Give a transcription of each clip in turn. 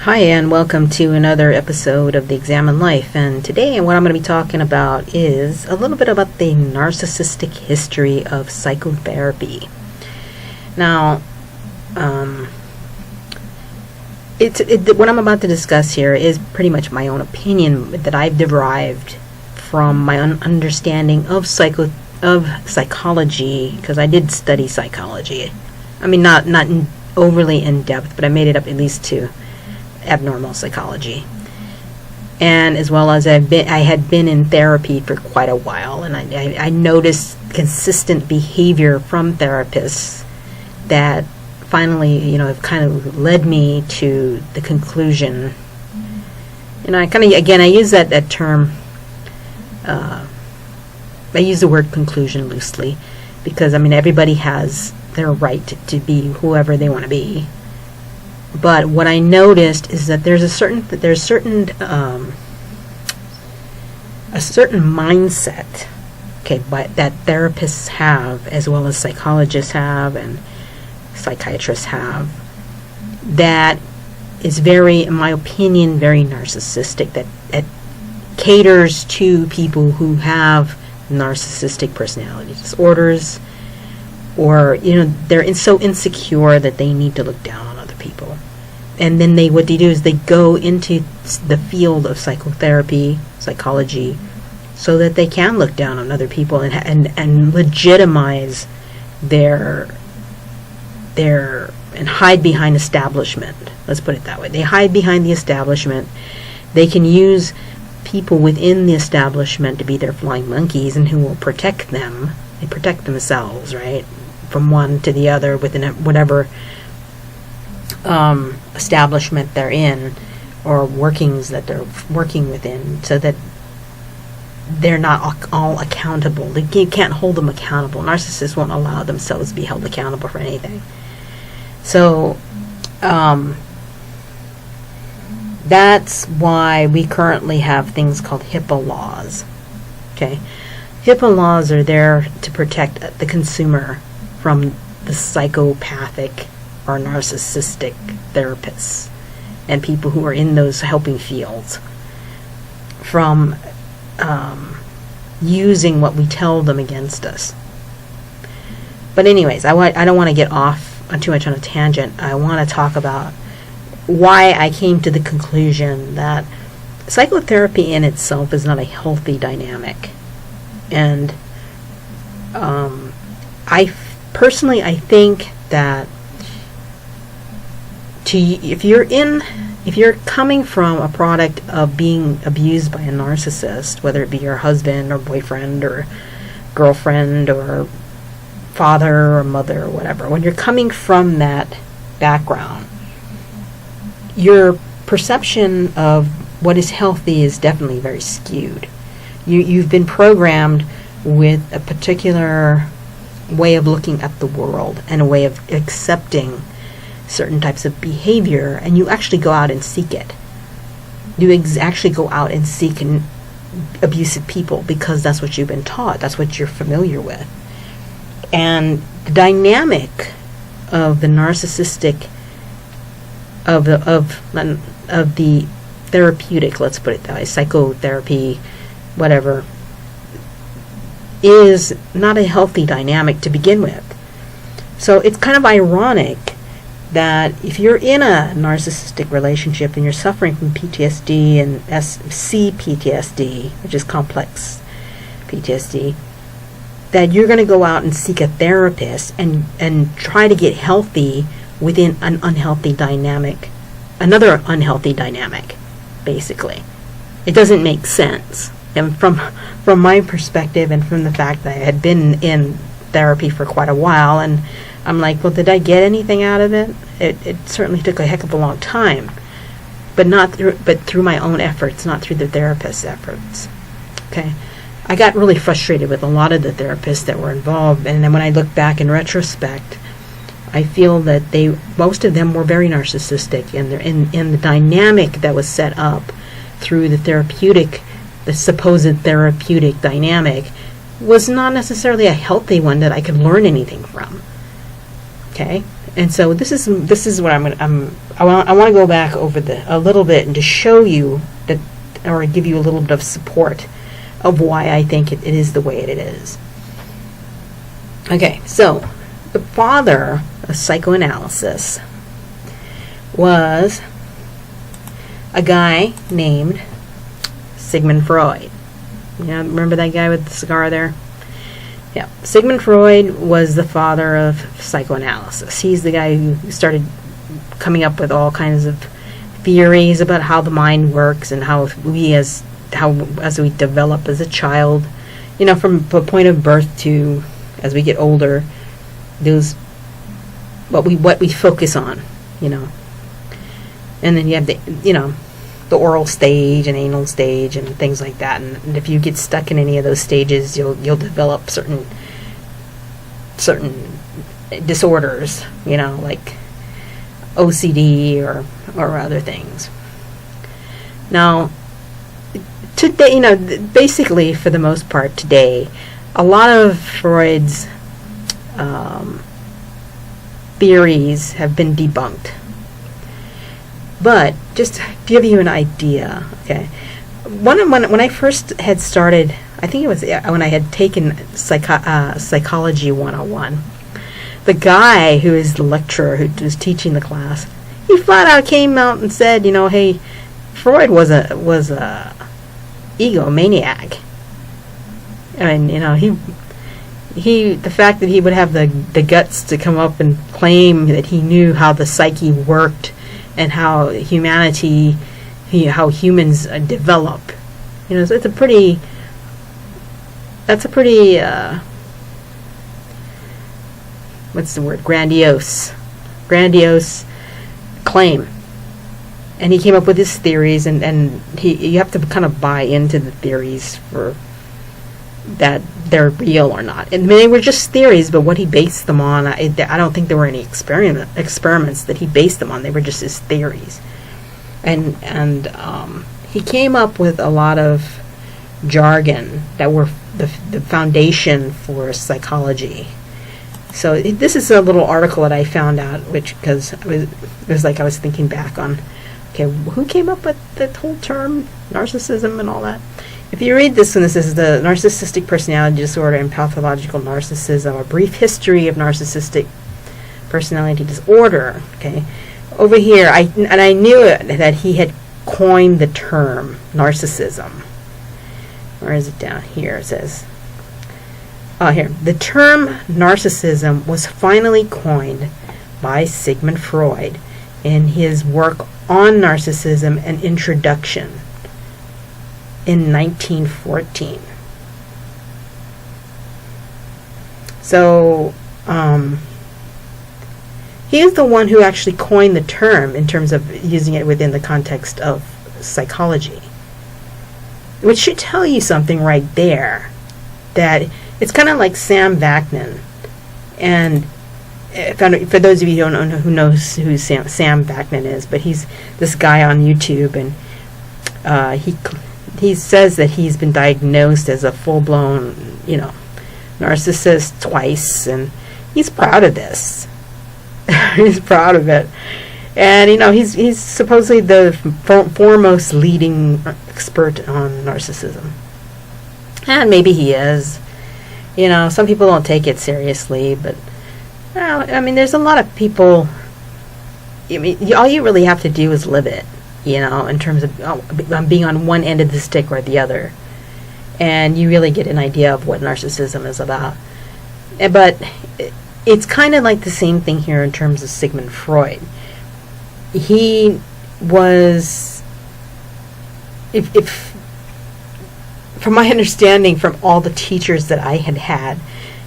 Hi, and welcome to another episode of The Examined Life. And today what I'm going to be talking about is a little bit about the narcissistic history of psychotherapy. Now, what I'm about to discuss here is pretty much my own opinion that I've derived from my own understanding of psychology, because I did study psychology. I mean, not overly in depth, but I made it up at least to abnormal psychology, and as well as I had been in therapy for quite a while, and I noticed consistent behavior from therapists that finally, have kind of led me to the conclusion. I use that term. I use the word conclusion loosely because everybody has their right to be whoever they want to be. But what I noticed is that there's a certain mindset, that therapists have, as well as psychologists have and psychiatrists have, that is very, in my opinion, very narcissistic. That caters to people who have narcissistic personality disorders, or they're so insecure that they need to look down on other people. And then what they do is they go into the field of psychotherapy, psychology, so that they can look down on other people and legitimize their and hide behind establishment. Let's put it that way. They hide behind the establishment. They can use people within the establishment to be their flying monkeys, and who will protect them. They protect themselves, right, from one to the other within whatever establishment they're in, or workings that they're working within, so that they're not all accountable. You can't hold them accountable. Narcissists won't allow themselves to be held accountable for anything. So that's why we currently have things called HIPAA laws. HIPAA laws are there to protect the consumer from the psychopathic or narcissistic therapists and people who are in those helping fields from using what we tell them against us. But anyways, I don't want to get off too much on a tangent. I want to talk about why I came to the conclusion that psychotherapy in itself is not a healthy dynamic. And I think that if you're coming from a product of being abused by a narcissist, whether it be your husband or boyfriend or girlfriend or father or mother or whatever, when you're coming from that background, your perception of what is healthy is definitely very skewed. You've been programmed with a particular way of looking at the world and a way of accepting certain types of behavior, and you actually go out and seek it. You actually go out and seek abusive people because that's what you've been taught. That's what you're familiar with. And the dynamic of the narcissistic, of the therapeutic, let's put it that way, psychotherapy, whatever, is not a healthy dynamic to begin with. So it's kind of ironic that if you're in a narcissistic relationship and you're suffering from PTSD and CPTSD, which is complex PTSD, that you're going to go out and seek a therapist and try to get healthy within an unhealthy dynamic, another unhealthy dynamic, basically. It doesn't make sense. And from my perspective, and from the fact that I had been in therapy for quite a while, and I'm like, well, did I get anything out of it? It certainly took a heck of a long time, but through my own efforts, not through the therapist's efforts. I got really frustrated with a lot of the therapists that were involved, and then when I look back in retrospect, I feel that most of them were very narcissistic, and in the dynamic that was set up through the supposed therapeutic dynamic was not necessarily a healthy one that I could learn anything from. And so this is what I want to go back over a little bit and to show you that, or give you a little bit of support of why I think it is the way it is. Okay, so the father of psychoanalysis was a guy named Sigmund Freud. You know, remember that guy with the cigar there? Yeah, Sigmund Freud was the father of psychoanalysis. He's the guy who started coming up with all kinds of theories about how the mind works and how as we develop as a child, you know, from the point of birth to as we get older, those what we focus on, you know. And then you have the oral stage and anal stage and things like that. And if you get stuck in any of those stages, you'll develop certain disorders, you know, like OCD or other things. Now, today, you know, basically for the most part today, a lot of Freud's theories have been debunked. But just to give you an idea, okay, when I first had started, I think it was when I had taken Psychology 101, the guy who is the lecturer who was teaching the class, he flat out came out and said, you know, hey, Freud was a egomaniac. I mean, you know, the fact that he would have the guts to come up and claim that he knew how the psyche worked and how humanity, how humans develop, you know, so that's a pretty what's the word, grandiose claim. And he came up with his theories, and you have to kind of buy into the theories for that they're real or not. And they were just theories, but what he based them on, I don't think there were any experiments that he based them on. They were just his theories. And he came up with a lot of jargon that were the foundation for psychology. So this is a little article that I found out, because it was like I was thinking back on, okay, who came up with the whole term narcissism and all that? If you read this one, this is the Narcissistic Personality Disorder and Pathological Narcissism, a brief history of narcissistic personality disorder. Okay, over here, I knew that he had coined the term narcissism. Where is it down here? It says, oh, here. The term narcissism was finally coined by Sigmund Freud in his work on narcissism and introduction in 1914. So, he is the one who actually coined the term in terms of using it within the context of psychology. Which should tell you something right there, that it's kind of like Sam Vaknin. And for those of you who don't know who Sam Vaknin is, but he's this guy on YouTube, and he says that he's been diagnosed as a full-blown, you know, narcissist twice, and he's proud of this. He's proud of it. And, you know, he's supposedly the foremost leading expert on narcissism. And maybe he is. You know, some people don't take it seriously, but, well, I mean, there's a lot of people, I mean, all you really have to do is live it, you know, in terms of being on one end of the stick or the other. And you really get an idea of what narcissism is about. But it's kind of like the same thing here in terms of Sigmund Freud. He was, if from my understanding from all the teachers that I had,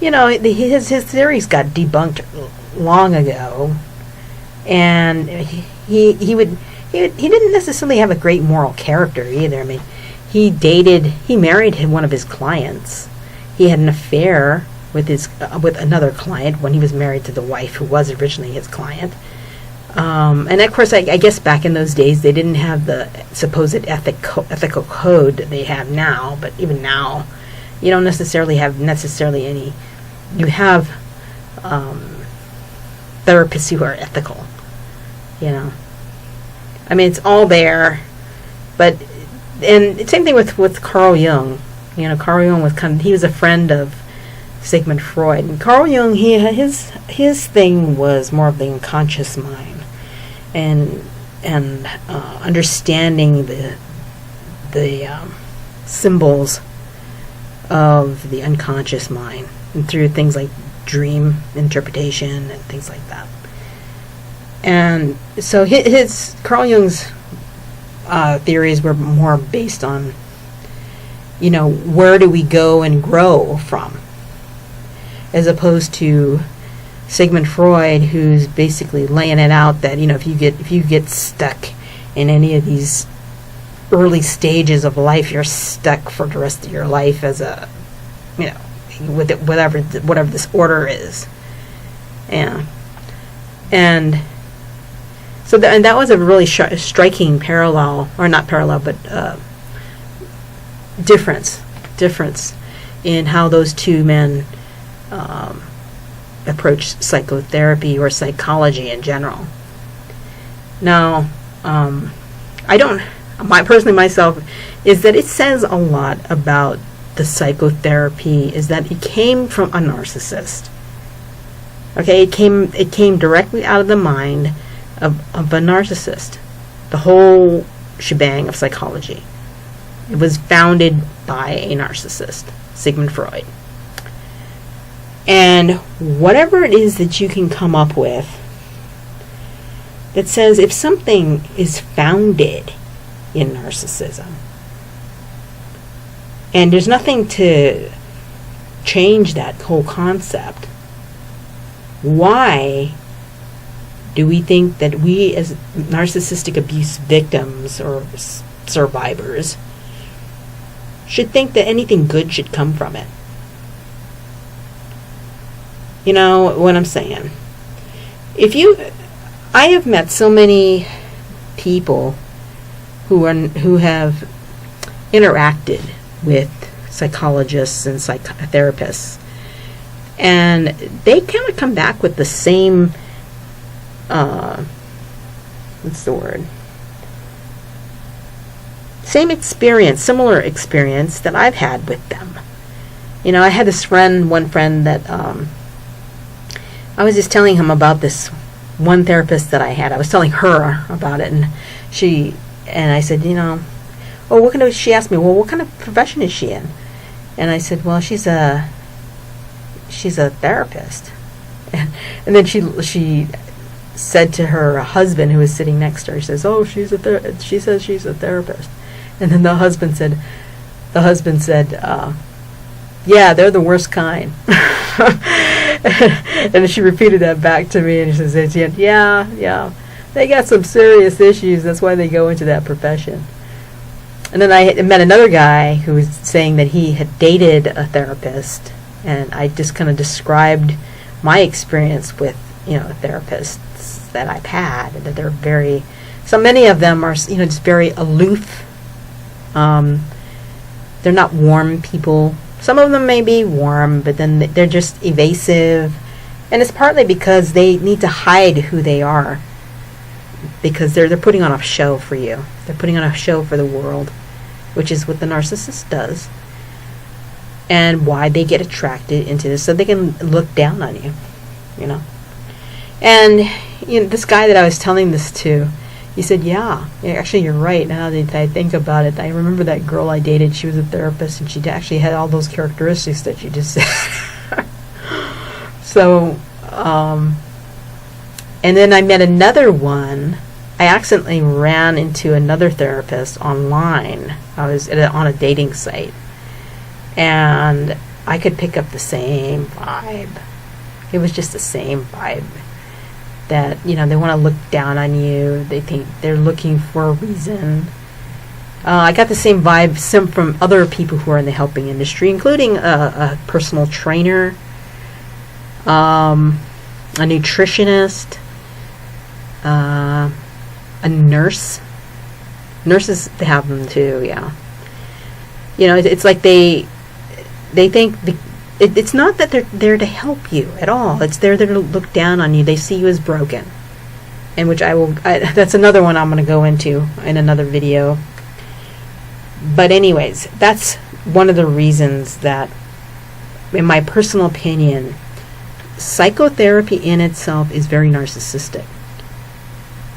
you know, his theories got debunked long ago, and he didn't necessarily have a great moral character either. I mean, he married one of his clients. He had an affair with another client when he was married to the wife who was originally his client. And of course, I guess back in those days they didn't have the supposed ethical code that they have now. But even now, you don't necessarily have any. You have the therapists who are ethical. I mean, it's all there, but and same thing with Carl Jung. Carl Jung was he was a friend of Sigmund Freud, and Carl Jung, his thing was more of the unconscious mind, and understanding the symbols of the unconscious mind, and through things like dream interpretation and things like that. And so Carl Jung's theories were more based on, where do we go and grow from, as opposed to Sigmund Freud, who's basically laying it out that if you get stuck in any of these early stages of life, you're stuck for the rest of your life as a with it, whatever this order is. And so that was a really striking parallel, or not parallel, but difference in how those two men approach psychotherapy or psychology in general. Now, myself, is that it says a lot about the psychotherapy, is that it came from a narcissist. Okay, it came directly out of the mind of a narcissist. The whole shebang of psychology. It was founded by a narcissist, Sigmund Freud. And whatever it is that you can come up with that says if something is founded in narcissism, and there's nothing to change that whole concept, why do we think that we as narcissistic abuse victims or survivors should think that anything good should come from it? You know what I'm saying? I have met so many people who have interacted with psychologists and psychotherapists, and they kind of come back with the same same experience, similar experience that I've had with them. I had one friend that I was just telling him about this one therapist that I had. I was telling her about it, and I said, she asked me, well, what kind of profession is she in? And I said, well, she's a therapist. And then she said to her husband, who was sitting next to her, she says, oh, she says she's a therapist. And then the husband said, yeah, they're the worst kind. And she repeated that back to me, and she says, yeah, they got some serious issues. That's why they go into that profession. And then I met another guy who was saying that he had dated a therapist, and I just kind of described my experience with, therapists that I've had, and that they're so many of them are, just very aloof. They're not warm people. Some of them may be warm, but then they're just evasive. And it's partly because they need to hide who they are, because they're putting on a show for you. They're putting on a show for the world, which is what the narcissist does. And why they get attracted into this, so they can look down on you, And this guy that I was telling this to, he said, yeah, actually you're right. Now that I think about it, I remember that girl I dated. She was a therapist, and she actually had all those characteristics that you just said. So, and then I met another one. I accidentally ran into another therapist online. I was on a dating site, and I could pick up the same vibe. It was just the same vibe. That, they want to look down on you. They think they're looking for a reason. I got the same vibe from other people who are in the helping industry, including a personal trainer, a nutritionist, a nurse. Nurses, they have them too, yeah. It's like they think it's not that they're there to help you at all. It's there to look down on you. They see you as broken. And which that's another one I'm going to go into in another video. But anyways, that's one of the reasons that, in my personal opinion, psychotherapy in itself is very narcissistic.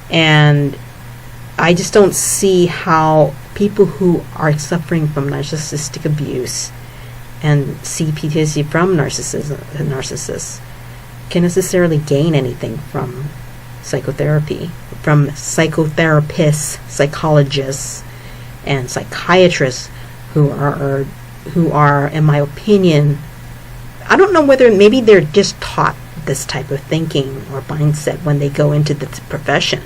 And I just don't see how people who are suffering from narcissistic abuse and see PTSD from narcissists can necessarily gain anything from psychotherapy, from psychotherapists, psychologists, and psychiatrists who are, in my opinion, I don't know whether maybe they're just taught this type of thinking or mindset when they go into the profession.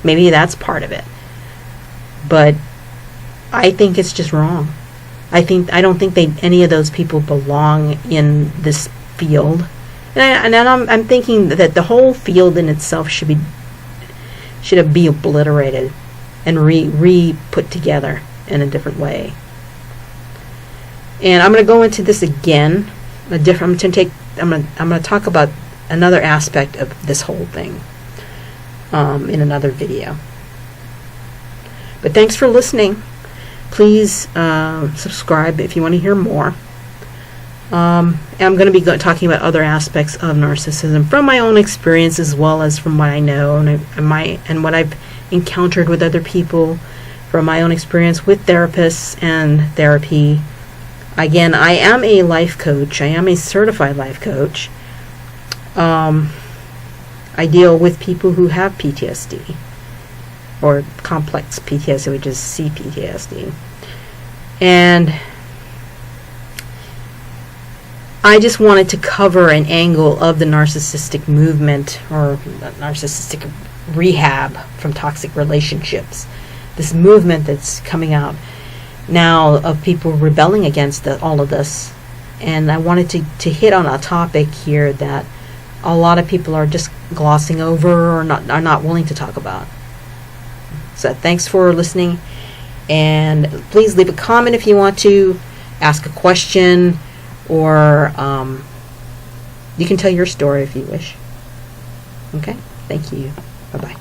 Maybe that's part of it. But I think it's just wrong. I don't think any of those people belong in this field. And I'm thinking that the whole field in itself should be obliterated and re-put together in a different way. And I'm going to go into this again. I'm going to talk about another aspect of this whole thing in another video. But thanks for listening. Please subscribe if you want to hear more. And I'm going to be talking about other aspects of narcissism from my own experience, as well as from what I know and what I've encountered with other people, from my own experience with therapists and therapy. Again, I am a life coach. I am a certified life coach. I deal with people who have PTSD, or complex PTSD, which is CPTSD. And I just wanted to cover an angle of the narcissistic movement, or narcissistic rehab from toxic relationships. This movement that's coming out now of people rebelling against all of this. And I wanted to hit on a topic here that a lot of people are just glossing over or are not willing to talk about. So thanks for listening, and please leave a comment if you want to, ask a question, or you can tell your story if you wish. Okay? Thank you. Bye-bye.